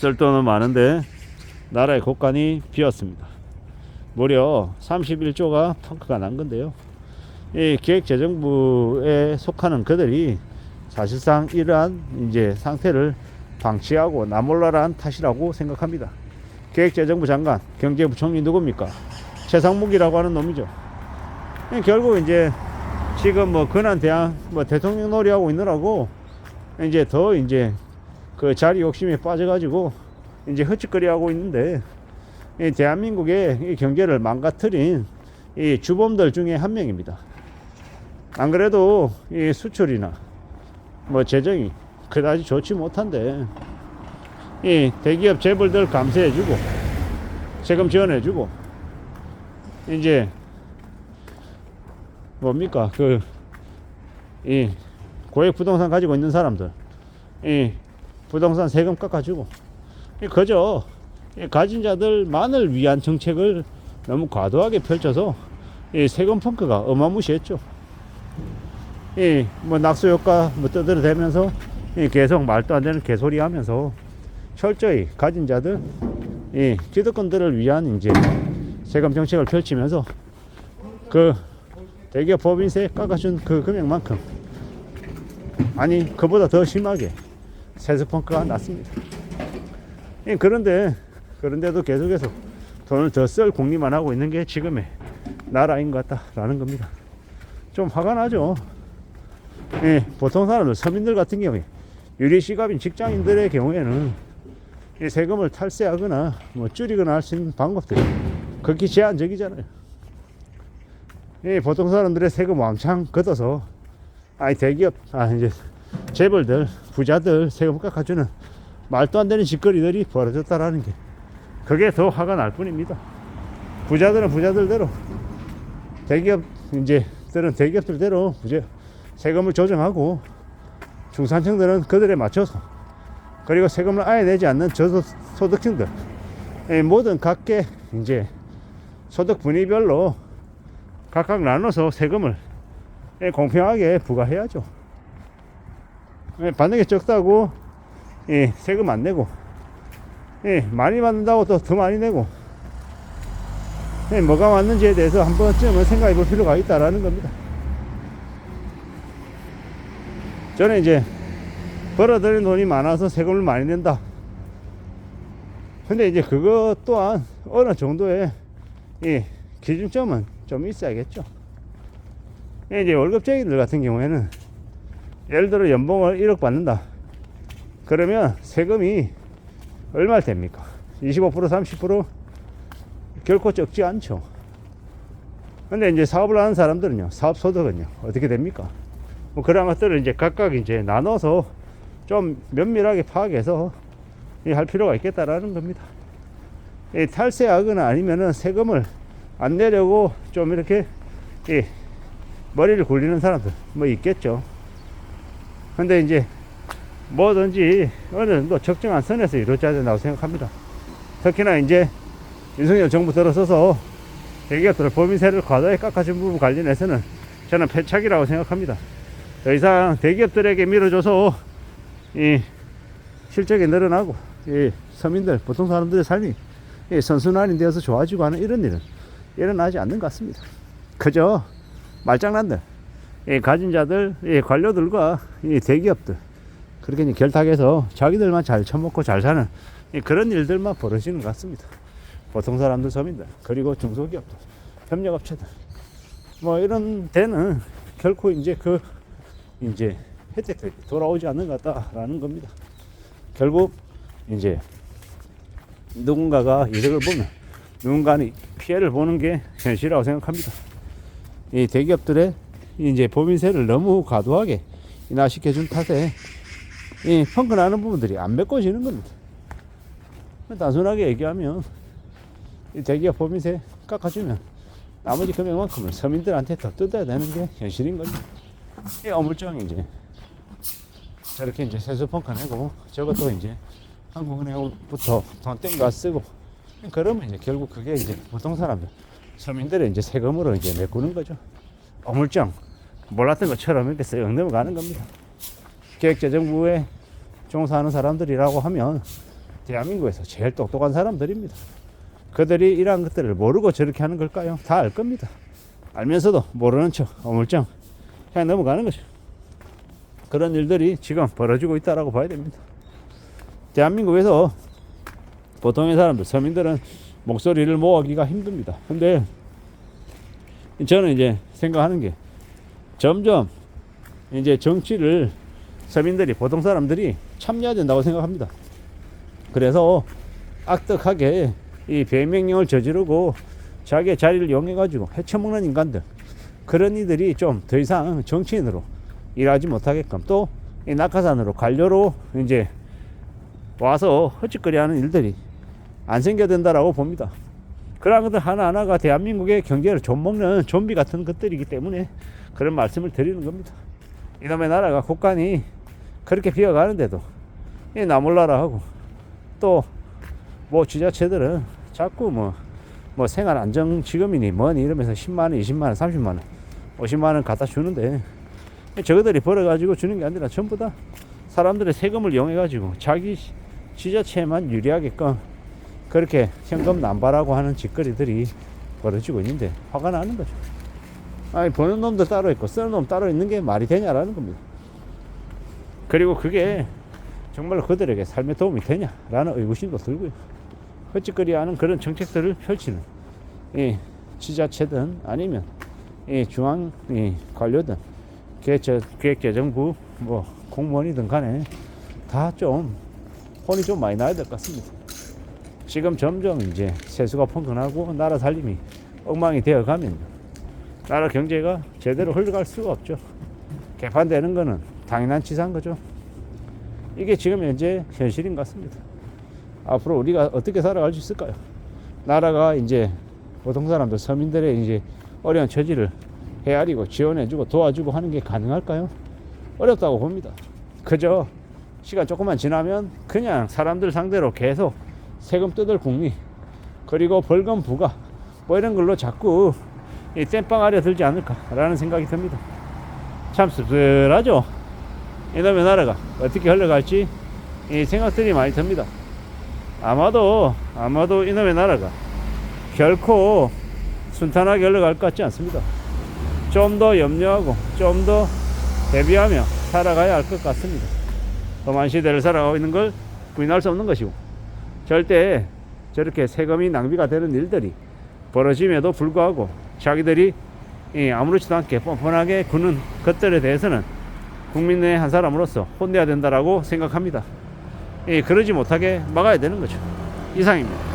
쓸 돈은 많은데 나라의 곳간이 비었습니다. 무려 31조가 펑크가 난 건데요. 이 기획재정부에 속하는 그들이 사실상 이러한 이제 상태를 방치하고 나몰라라한 탓이라고 생각합니다. 기획재정부 장관, 경제부총리 누굽니까? 최상목이라고 하는 놈이죠. 결국 이제 지금 뭐 근한대항 뭐 대통령 놀이하고 있느라고 이제 더 이제 그 자리 욕심에 빠져가지고 이제 헛짓거리하고 있는데, 이 대한민국의 이 경제를 망가뜨린 이 주범들 중에 한 명입니다. 안 그래도 이 수출이나 뭐 재정이 그다지 좋지 못한데 이 대기업 재벌들 감세해주고 세금 지원해주고 이제 뭡니까 그 이 고액 부동산 가지고 있는 사람들 이 부동산 세금 깎아주고 그저 가진 자들만을 위한 정책을 너무 과도하게 펼쳐서 이 세금 펑크가 어마무시했죠. 이 뭐 낙수 효과 뭐 떠들어대면서 계속 말도 안 되는 개소리 하면서 철저히 가진 자들 이 기득권들을 위한 이제 세금 정책을 펼치면서 그 대기업 법인세 깎아준 그 금액만큼 아니 그보다 더 심하게 세수 펑크가 났습니다. 그런데도 계속해서 돈을 더 쓸 궁리만 하고 있는 게 지금의 나라인 것 같다라는 겁니다. 좀 화가 나죠. 보통 사람들, 서민들 같은 경우에 유리시갑인 직장인들의 경우에는 이 세금을 탈세하거나 뭐 줄이거나 할 수 있는 방법들이 극히 제한적이잖아요. 보통 사람들의 세금 왕창 걷어서 대기업 이제 재벌들 부자들 세금 깎아주는 말도 안 되는 짓거리들이 벌어졌다라는 게 그게 더 화가 날 뿐입니다. 부자들은 부자들대로 대기업 이제들은 대기업들대로 세금을 조정하고 중산층들은 그들에 맞춰서 그리고 세금을 아예 내지 않는 저소득층들 모든 각계 이제 소득 분위별로 각각 나눠서 세금을 공평하게 부과해야죠. 받는 게 적다고 세금 안 내고 많이 받는다고 또 더 많이 내고 뭐가 맞는지에 대해서 한 번쯤은 생각해 볼 필요가 있다라는 겁니다. 저는 이제 벌어들인 돈이 많아서 세금을 많이 낸다. 근데 이제 그것 또한 어느 정도의 기준점은 좀 있어야겠죠. 이제 월급쟁이들 같은 경우에는 예를 들어 연봉을 1억 받는다. 그러면 세금이 얼마 됩니까? 25% 30% 결코 적지 않죠. 근데 이제 사업을 하는 사람들은요, 사업 소득은요, 어떻게 됩니까? 뭐 그런 것들을 이제 각각 이제 나눠서 좀 면밀하게 파악해서 할 필요가 있겠다라는 겁니다. 탈세하거나 아니면은 세금을 안 내려고 좀 이렇게 머리를 굴리는 사람들 뭐 있겠죠. 근데 이제 뭐든지 어느 정도 적정한 선에서 이루어져야 된다고 생각합니다. 특히나 이제 윤석열 정부 들어서서 대기업들 법인세를 과도하게 깎아준 부분 관련해서는 저는 패착이라고 생각합니다. 더 이상 대기업들에게 밀어줘서 실적이 늘어나고 서민들 보통 사람들의 삶이 선순환이 되어서 좋아지고 하는 이런 일은 일어나지 않는 것 같습니다. 그저 말장난들 가진 자들 관료들과 대기업들 그렇게 결탁해서 자기들만 잘 처먹고 잘 사는 그런 일들만 벌어지는 것 같습니다. 보통 사람들, 서민들, 그리고 중소기업들, 협력업체들 뭐 이런 데는 결코 이제 혜택들이 돌아오지 않는 것 같다라는 겁니다. 결국 이제 누군가가 이득을 보면 누군가는 피해를 보는 게 현실이라고 생각합니다. 이 대기업들의 이제 법인세를 너무 과도하게 인하시켜준 탓에 펑크 나는 부분들이 안 메꿔지는 겁니다. 단순하게 얘기하면 이 대기업 법인세 깎아주면 나머지 금액만큼은 서민들한테 더 뜯어야 되는 게 현실인 겁니다. 이 어물쩡 이제 저렇게 이제 세수 펑크 내고 저것도 이제 한국은행부터 돈 땡겨 쓰고 그러면 이제 결국 그게 이제 보통 사람들 서민들의 이제 세금으로 이제 메꾸는 거죠. 어물쩡 몰랐던 것처럼 이렇게 쓱 넘어가는 겁니다. 기획재정부에 종사하는 사람들이라고 하면 대한민국에서 제일 똑똑한 사람들입니다. 그들이 이러한 것들을 모르고 저렇게 하는 걸까요? 다 알 겁니다. 알면서도 모르는 척 어물쩡 그냥 넘어가는 거죠. 그런 일들이 지금 벌어지고 있다라고 봐야 됩니다. 대한민국에서 보통의 사람들, 서민들은 목소리를 모으기가 힘듭니다. 근데 저는 이제 생각하는 게 점점 이제 정치를 서민들이, 보통 사람들이 참여해야 된다고 생각합니다. 그래서 악덕하게 이 배명령을 저지르고 자기의 자리를 이용해가지고 헤쳐먹는 인간들, 그런 이들이 좀 더 이상 정치인으로 일하지 못하게끔, 또 이 낙하산으로 관료로 이제 와서 헛짓거리하는 일들이 안 생겨야 된다라고 봅니다. 그런 것들 하나하나가 대한민국의 경제를 좀먹는 좀비 같은 것들이기 때문에 그런 말씀을 드리는 겁니다. 이놈의 나라가 국간이 그렇게 비어가는데도 이 나몰라라 하고, 또 뭐 지자체들은 자꾸 뭐 생활안정지급이니 뭐니 이러면서 10만원, 20만원, 30만원, 50만원 갖다 주는데, 저거들이 벌어가지고 주는 게 아니라 전부 다 사람들의 세금을 이용해가지고 자기 지자체만 유리하게끔 그렇게 현금 남발하고 하는 짓거리들이 벌어지고 있는데 화가 나는 거죠. 아니, 버는 놈도 따로 있고 쓰는 놈 따로 있는 게 말이 되냐라는 겁니다. 그리고 그게 정말로 그들에게 삶에 도움이 되냐라는 의구심도 들고요. 헛짓거리하는 그런 정책들을 펼치는 이 지자체든 아니면 이 중앙 이 관료든 기획재정부 뭐 공무원이든 간에 다 좀 혼이 좀 많이 나야 될 것 같습니다. 지금 점점 이제 세수가 펑크나고 나라 살림이 엉망이 되어 가면 나라 경제가 제대로 흘러갈 수가 없죠. 개판되는 거는 당연한 치사한 거죠. 이게 지금 현재 현실인 것 같습니다. 앞으로 우리가 어떻게 살아갈 수 있을까요? 나라가 이제 보통 사람들, 서민들의 이제 어려운 처지를 헤아리고 지원해주고 도와주고 하는 게 가능할까요? 어렵다고 봅니다. 그저 시간 조금만 지나면 그냥 사람들 상대로 계속 세금 뜯을 궁리, 그리고 벌금 부과 뭐 이런 걸로 자꾸 이 땜빵 아래 들지 않을까라는 생각이 듭니다. 참 씁쓸하죠. 이놈의 나라가 어떻게 흘러갈지 이 생각들이 많이 듭니다. 아마도 이놈의 나라가 결코 순탄하게 흘러갈 것 같지 않습니다. 좀 더 염려하고 좀 더 대비하며 살아가야 할 것 같습니다. 험한 시대를 살아가고 있는 걸 부인할 수 없는 것이고, 절대 저렇게 세금이 낭비가 되는 일들이 벌어짐에도 불구하고 자기들이 아무렇지도 않게 뻔뻔하게 구는 것들에 대해서는 국민의 한 사람으로서 혼내야 된다라고 생각합니다. 그러지 못하게 막아야 되는 거죠. 이상입니다.